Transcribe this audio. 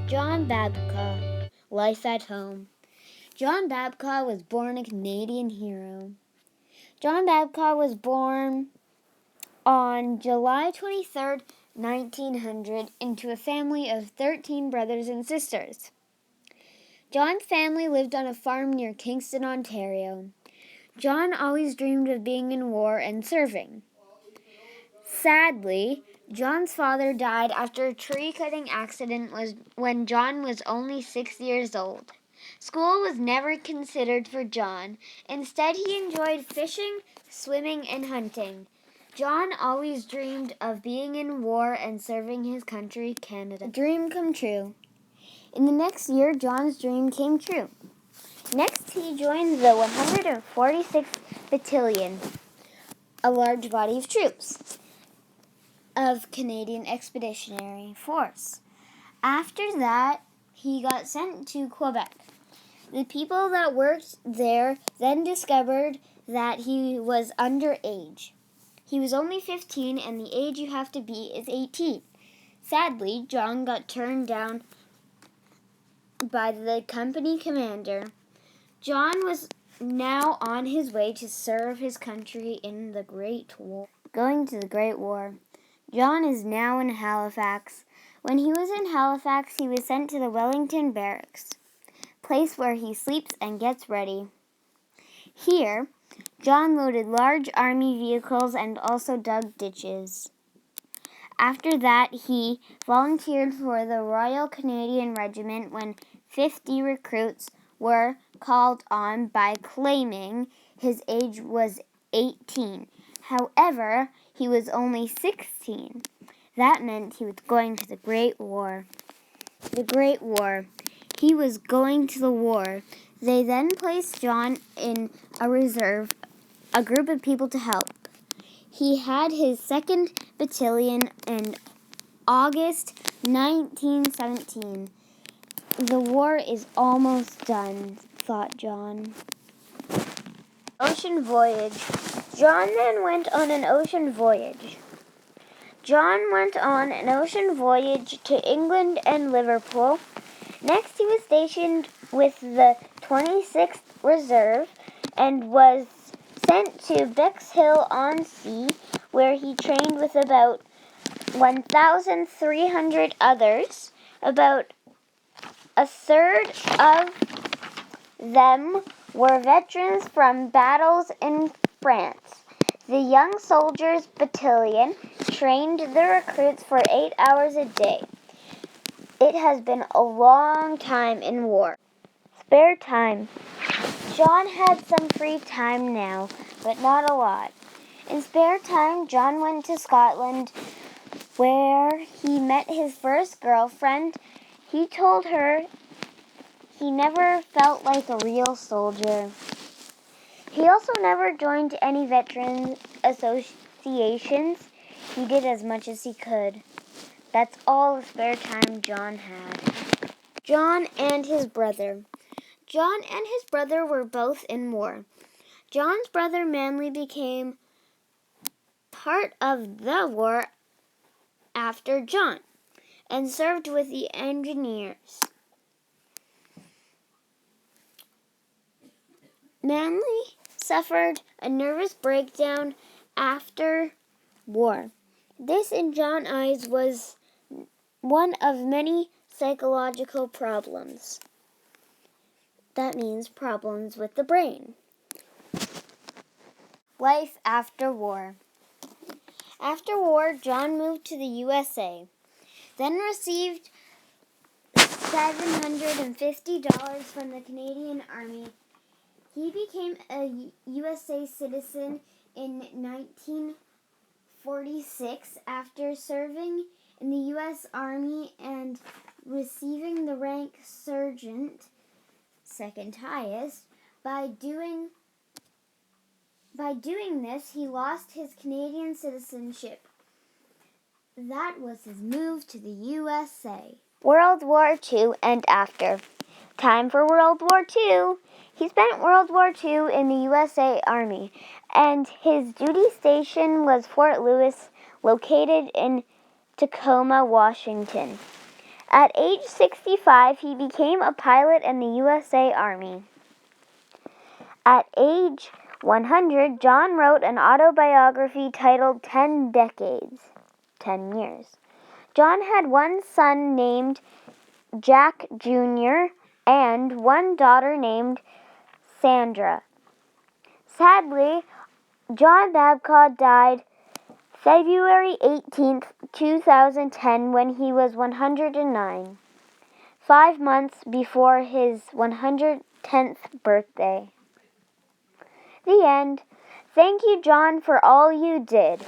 John Babcock, Life at Home. John Babcock was born a Canadian hero. John Babcock was born on July 23rd, 1900, into a family of 13 brothers and sisters. John's family lived on a farm near Kingston, Ontario. John always dreamed of being in war and serving. Sadly, John's father died after a tree-cutting accident when John was only 6 years old. School was never considered for John. Instead, he enjoyed fishing, swimming, and hunting. John always dreamed of being in war and serving his country, Canada. A dream come true. In the next year, John's dream came true. Next, he joined the 146th Battalion, a large body of troops of Canadian Expeditionary Force. After that, he got sent to Quebec. The people that worked there then discovered that he was underage. He was only 15, and the age you have to be is 18. Sadly, John got turned down by the company commander. John was now on his way to serve his country in the Great War. Going to the Great War. John is now in Halifax. When he was in Halifax, he was sent to the Wellington Barracks, place where he sleeps and gets ready. Here, John loaded large army vehicles and also dug ditches. After that, he volunteered for the Royal Canadian Regiment when 50 recruits were called on by claiming his age was 18. However, he was only 16. That meant he was going to the Great War. The Great War. He was going to the war. They then placed John in a reserve, a group of people to help. He had his 2nd Battalion in August 1917. The war is almost done, thought John. Ocean voyage. John then went on an ocean voyage. John went on an ocean voyage to England and Liverpool. Next, he was stationed with the 26th Reserve and was sent to Bexhill-on-Sea, where he trained with about 1,300 others. About a third of them were veterans from battles in France. The Young Soldiers Battalion trained the recruits for 8 hours a day. It has been a long time in war. Spare time. John had some free time now, but not a lot. In spare time, John went to Scotland, where he met his first girlfriend. He told her he never felt like a real soldier. He also never joined any veteran associations. He did as much as he could. That's all the spare time John had. John and his brother. John and his brother were both in war. John's brother Manly became part of the war after John and served with the engineers. Manly suffered a nervous breakdown after war. This, in John's eyes, was one of many psychological problems. That means problems with the brain. Life after war. After war, John moved to the USA, then received $750 from the Canadian Army. He became a USA citizen in 1946 after serving in the U.S. Army and receiving the rank sergeant, second highest. By doing this, he lost his Canadian citizenship. That was his move to the USA. World War II and after. Time for World War II. He spent World War II in the USA Army, and his duty station was Fort Lewis, located in Tacoma, Washington. At age 65, he became a pilot in the USA Army. At age 100, John wrote an autobiography titled 10 Decades, 10 Years. John had one son named Jack Jr. and one daughter named Sandra. Sadly, John Babcock died February 18, 2010, when he was 109, 5 months before his 110th birthday. The end. Thank you, John, for all you did.